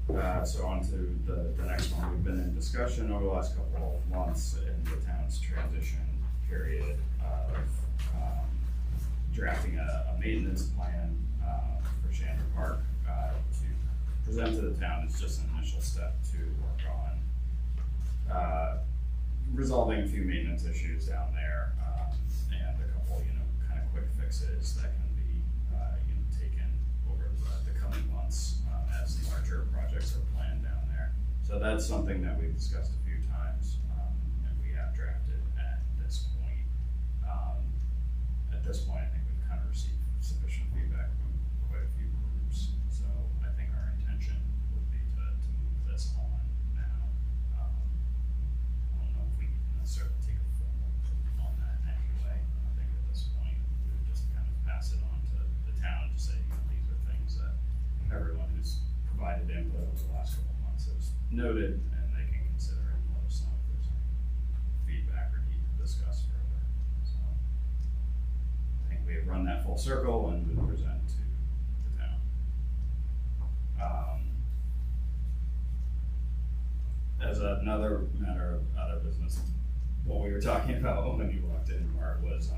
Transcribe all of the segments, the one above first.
So on to the next one. We've been in discussion over the last couple of months in the town's transition period of drafting a maintenance plan for Schanda Park to present to the town. It's just an initial step to work on resolving a few maintenance issues down there and a couple, kind of quick fixes that can be taken over the coming months as the larger projects are planned down there. So that's something that we've discussed a few times and we have drafted at this point. At this point, I think we've kind of received sufficient feedback from quite a few groups. So I think our intention would be to move this on now. I don't know if we can necessarily take a formal vote on that anyway. I think at this point, we would just kind of pass it on to the town to say, these are things that everyone who's provided input over the last couple of months has noted, and they can consider it and let us know if there's any feedback or need to discuss further. So I think we have run that full circle and would present to the town. As another matter of other business, what we were talking about when you walked in, Mark, was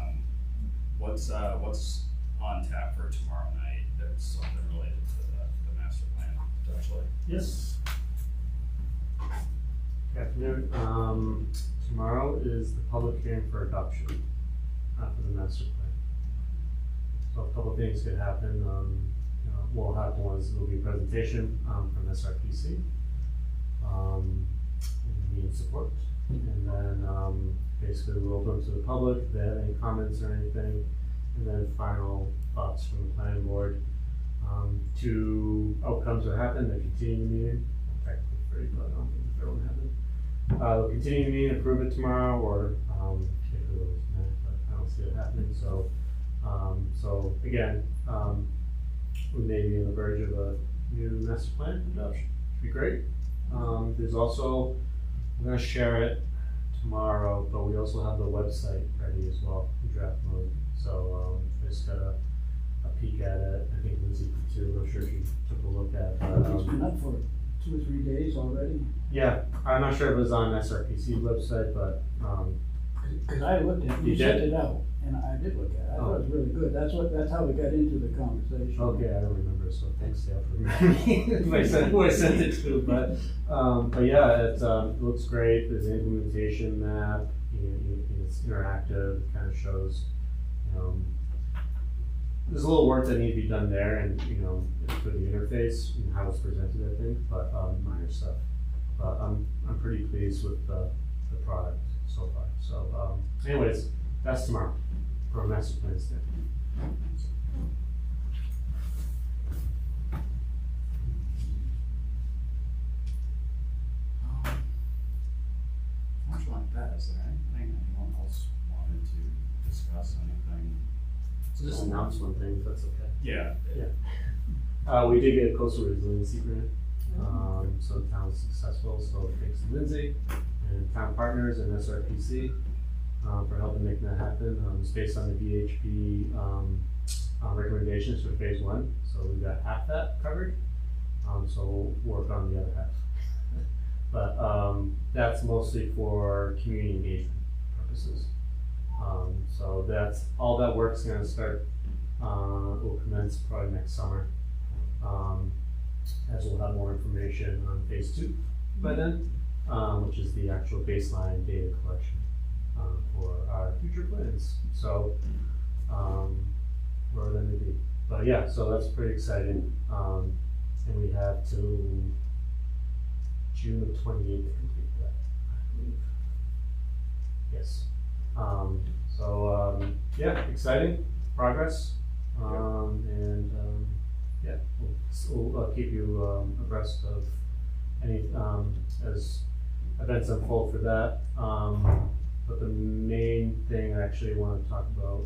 what's on tap for tomorrow night. There's something related to the master plan, potentially. Yes. Good afternoon. Tomorrow is the public hearing for adoption for the master plan. So a couple of things could happen. What will happen was there will be a presentation from SRPC, meeting support, and then basically we'll open to the public if they have any comments or anything, and then final thoughts from the planning board. Two outcomes that happen: they continue the meeting, technically free, but I don't think if everyone happened. They'll continue the meeting, approve it tomorrow, or take a little minute, but I don't see it happening. So again, we may be on the verge of a new master plan adoption. Should be great. There's also, I'm going to share it tomorrow, but we also have the website ready as well in draft mode. So I just got a peek at it. I think Lindsay too. I'm sure she took a look at it. It's been up for 2 or 3 days already. Yeah, I'm not sure if it was on SRPC's website, but because I looked at it, you sent it out, and I did look at it. I thought it was really good. That's how we got into the conversation. Okay, I don't remember, so thanks, Dale, for remembering who I sent it to. But yeah, it looks great. There's an implementation map. It's interactive. Kind of shows. There's a little work that needs to be done there, and for the interface and how it's presented, I think, but minor stuff. But I'm pretty pleased with the product so far. So, anyways, that's tomorrow for a master plan standpoint. Much like that, is there anything anyone else wanted to discuss? Anything? So just announce one thing, if that's okay. Yeah. We did get a coastal resiliency grant, so the town was successful. So thanks to Lindsay and town partners and SRPC for helping make that happen. It's based on the VHB recommendations for phase 1. So we got half that covered. So we'll work on the other half. But that's mostly for community engagement purposes. So that's all that work's going to start. Will commence probably next summer, as we'll have more information on phase 2 by then, which is the actual baseline data collection for our future plans. So where we're going to be. But yeah, so that's pretty exciting, and we have till June of 28 to complete that, I believe. Yes. Yeah, exciting progress, and yeah, we'll keep you abreast of any as events unfold for that. But the main thing I actually want to talk about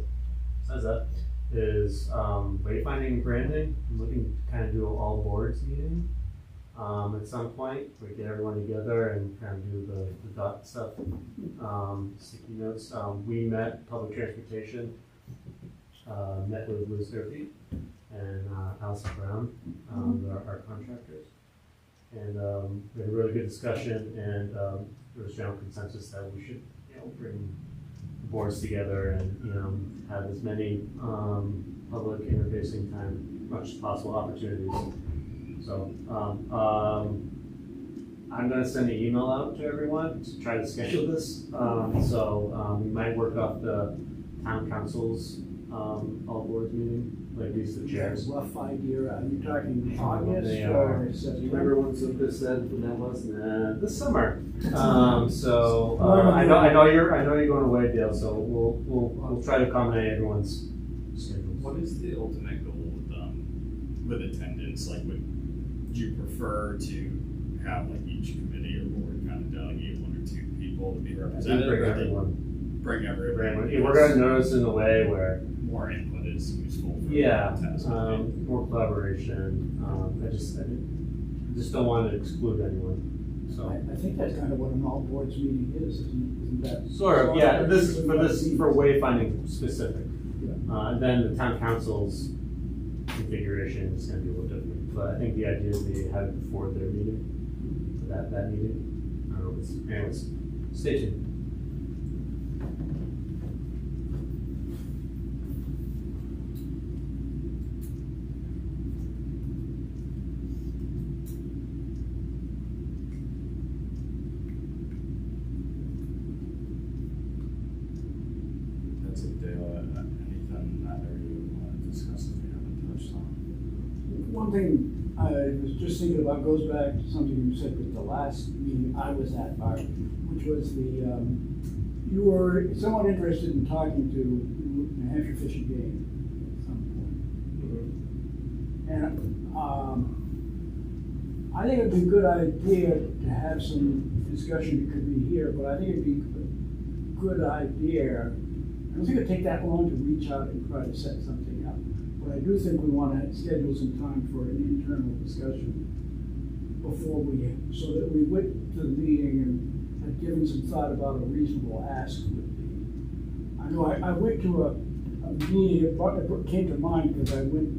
besides that is wayfinding and branding. I'm looking to kind of do an all boards meeting at some point. We get everyone together and kind of do the dot stuff, sticky notes. We met public transportation, met with Liz Durfee and Allison Brown, our contractors. And we had a really good discussion, and there was general consensus that we should, bring the boards together and, have as many public interfacing time, much as possible opportunities. So I'm gonna send an email out to everyone to try to schedule this. We might work off the town council's all boards meeting, like these the chairs. Rough idea, are you talking August They or are. September? Do you remember when Cynthia said when that was? This summer. I know you're going away, Dale. So we'll try to accommodate everyone's schedules. What is the ultimate goal with attendance? Like, would you prefer to have like each committee or board kind of delegate one or two people to be represented? Bring or everyone. Bring everyone. Yeah, we're going to notice in a way where more input is useful. For the task. more collaboration. I just don't want to exclude anyone. So I think that's kind of what an all boards meeting is, isn't that? sort of, yeah. This is for wayfinding specific. Yeah. And then the town council's configuration is going to be a little different. But I think the idea is they have it before their meeting, for that meeting. Anyways, stay tuned. That's it, Dale. Anything either you want to discuss that we haven't touched on? One thing I was just thinking about goes back to something you said with the last meeting I was at, Art, which was you were somewhat interested in talking to New Hampshire Fish and Game at some point. And I think it'd be a good idea to have some discussion. It could be here, but I think it'd be a good idea. I don't think it'd take that long to reach out and try to set something up. But I do think we want to schedule some time for an internal discussion before so that we went to the meeting and had given some thought about a reasonable ask would be. I know I went to a meeting, it came to mind because I went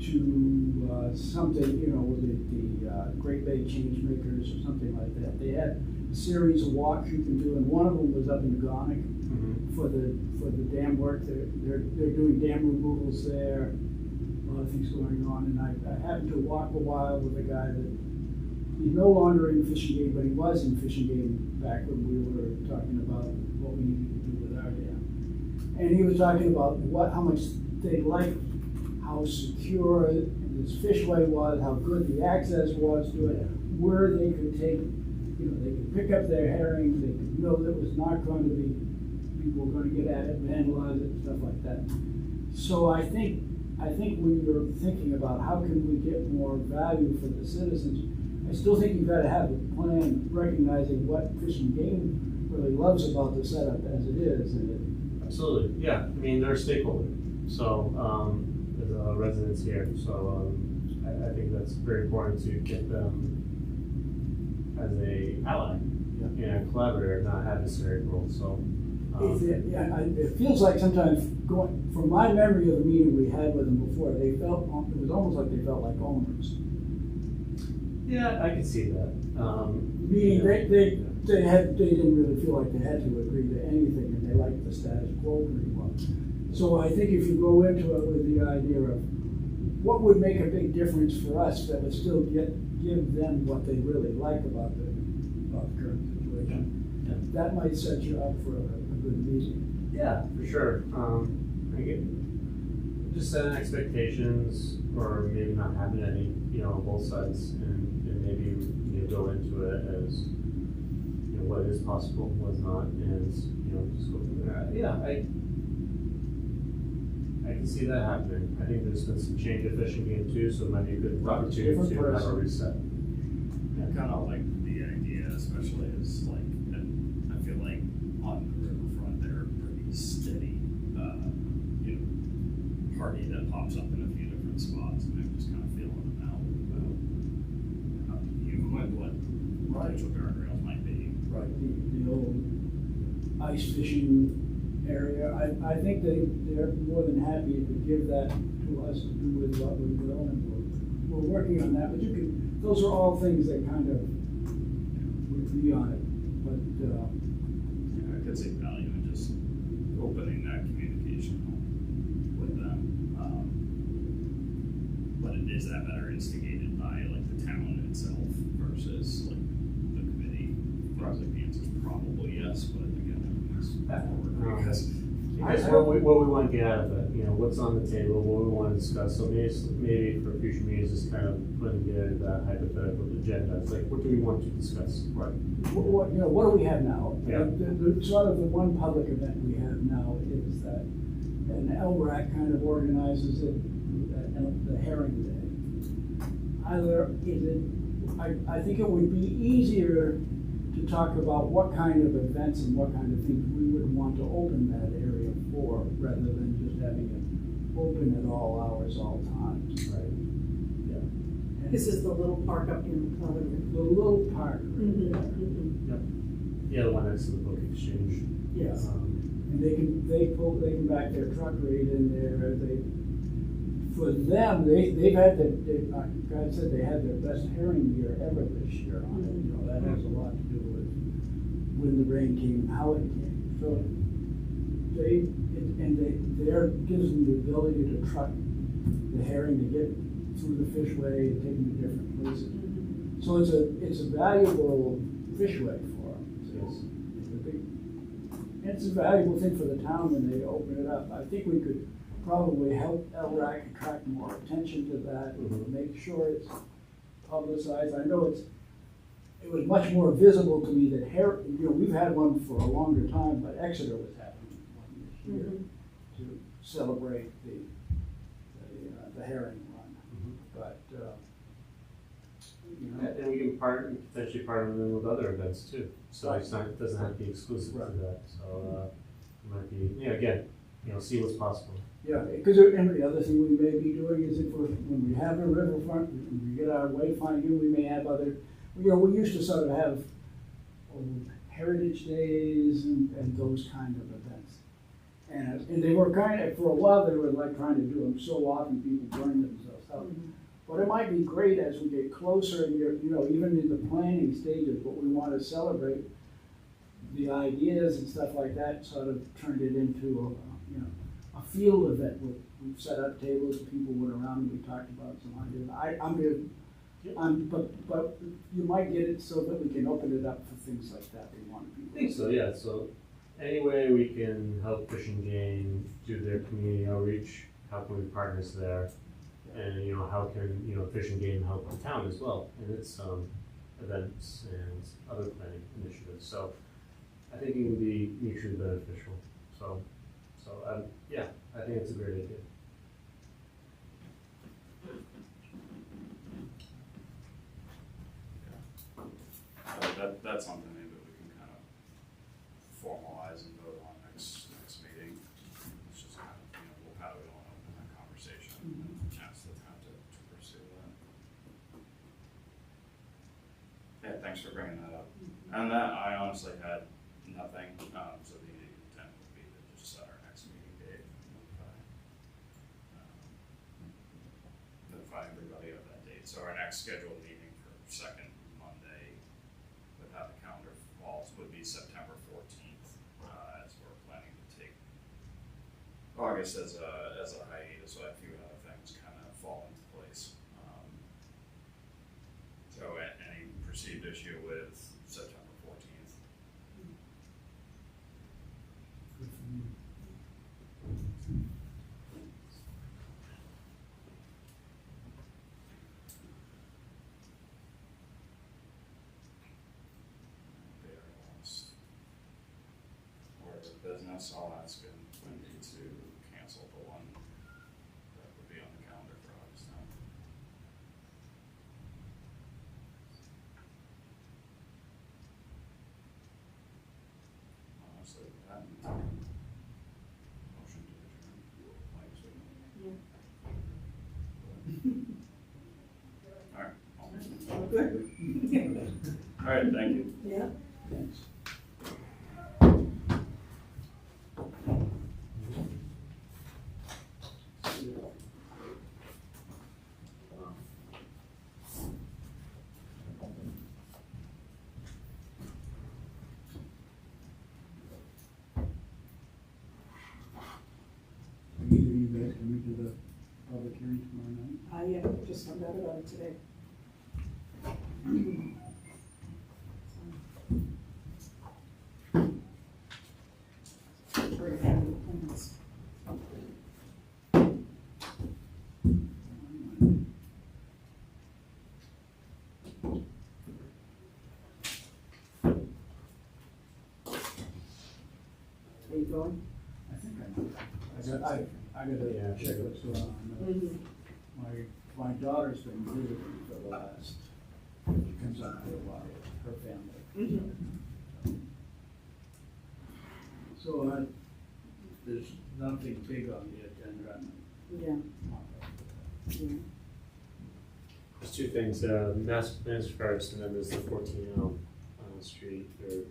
to something, with the Great Bay Changemakers or something like that. They had a series of walks you can do, and one of them was up in Gonic. For the dam work. They're doing dam removals there, a lot of things going on, and I happened to walk a while with a guy that he's no longer in Fish and Game, but he was in Fish and Game back when we were talking about what we needed to do with our dam. And he was talking about how much they liked, how secure this fishway was, how good the access was to it, where they could take, they could pick up their herring, they could know that it was not going to be people are going to get at it, vandalize it, and stuff like that. So I think when you're thinking about how can we get more value for the citizens, I still think you've got to have a plan recognizing what Fish and Game really loves about the setup as it is. Absolutely, yeah. I mean, they're a stakeholder, so there's residents here. So I think that's very important to get them as a ally and collaborator, not adversary role. So. It feels like sometimes from my memory of the meeting we had with them before, it was almost like they felt like owners. Yeah, I can see that. Meaning they didn't really feel like they had to agree to anything, and they liked the status quo pretty well. So I think if you go into it with the idea of what would make a big difference for us that would still give them what they really like about the current situation, that might set you up for a good meeting. Yeah, for sure. Just setting expectations, or maybe not having any, on both sides, and maybe go into it as what is possible, what's not, and just go from there. Yeah, I can see that happening. I think there's been some change of Fish and Game too, so it might be a good opportunity to have a reset. I kind of like the idea, especially as I feel like on the riverfront they're a pretty steady, party that pops up in a few different spots, and I'm just kind of feeling them out about what potential guardrails might be. Right, the old ice fishing area. I think they're more than happy to give that to us to do with what we will, and we're working on that, but those are all things that kind of would be on it, but, Yeah, I could see value in just opening that communication with them. But is that better instigated by like the town itself versus like the committee? I think the answer is probably yes, but again, it's because what we want to get out of it, you know, what's on the table, what we want to discuss, so maybe for future meetings, just kind of putting together that hypothetical agenda, it's like, what do we want to discuss? right. what do we have now? Yeah. The sort of the one public event we have now is that, and LRAC kind of organizes it, the Herring Day. I think it would be easier to talk about what kind of events and what kind of things we would want to open that area for, rather than just having it open at all hours, all times. Right. And This is the little park up in Cleveland. the little park right Mhm, there. mhm. Yep. Yeah, the one next to the book exchange. Yes. And they can back their truck right in there, for them, they've had God said they had their best herring year ever this year on it, you know, that has a lot to do with when the rain came and how it came. So there gives them the ability to truck the herring to get through the fishway and take them to different places. Mhm. So it's a valuable fishway for them. Yes. It's a valuable thing for the town when they open it up. I think we could probably help LRAC attract more attention to that, Mhm. make sure it's publicized. I know it was much more visible to me that we've had one for a longer time, but Exeter was having one this year Mhm. to celebrate the herring run. Mhm. But, And we can potentially partner them with other events too, so Right. it doesn't have to be exclusive to Right. that, so, it might be, again, see what's possible. yeah, because the other thing we may be doing is when we have a riverfront, when we get our wayfinding, we may have other, we used to sort of have heritage days and those kind of events. And they were for a while, they were like trying to do them so often, people burned themselves out. Mhm. But it might be great as we get closer, and even in the planning stages, what we want to celebrate, the ideas and stuff like that, sort of turned it into a field event. We've set up tables, people went around, and we talked about some ideas. But you might get it so that we can open it up for things like that. We want people. I think so, yeah, so any way we can help Fish and Game do their community outreach, how can we partners there? And, how can, Fish and Game help the town as well in its, events and other planning initiatives, so I think it can be mutually beneficial, so, I think it's a great idea. That's something maybe we can kind of formalize and vote on next meeting. It's just kind of, how do we want to open that conversation and ask the town to pursue that. Yeah, thanks for bringing that up. And that, I honestly had nothing, so the intent would be to just set our next meeting date, notify everybody of that date. So our next scheduled meeting for second Monday, with how the calendar falls, would be September 14th, as we're planning to take August as a hiatus, so a few other things kind of fall into place. So any perceived issue with September 14th? Good for me. Very last order of business, I'll ask Wendy to cancel the one that would be on the calendar for August 9th. Honestly, that motion to adjourn. Mike's with me. All right. Oh, good. All right, thank you. Yeah. Thanks. hearing tomorrow night? I just found out about it today. For family appointments. Are you going? I think I know. I gotta Yeah. check what's going on. My daughter's been visiting for the last, she comes up for a while, her family. So there's nothing big on the agenda. Yeah, yeah. There's two things, master plans first, and then there's the 14 Elm Street, or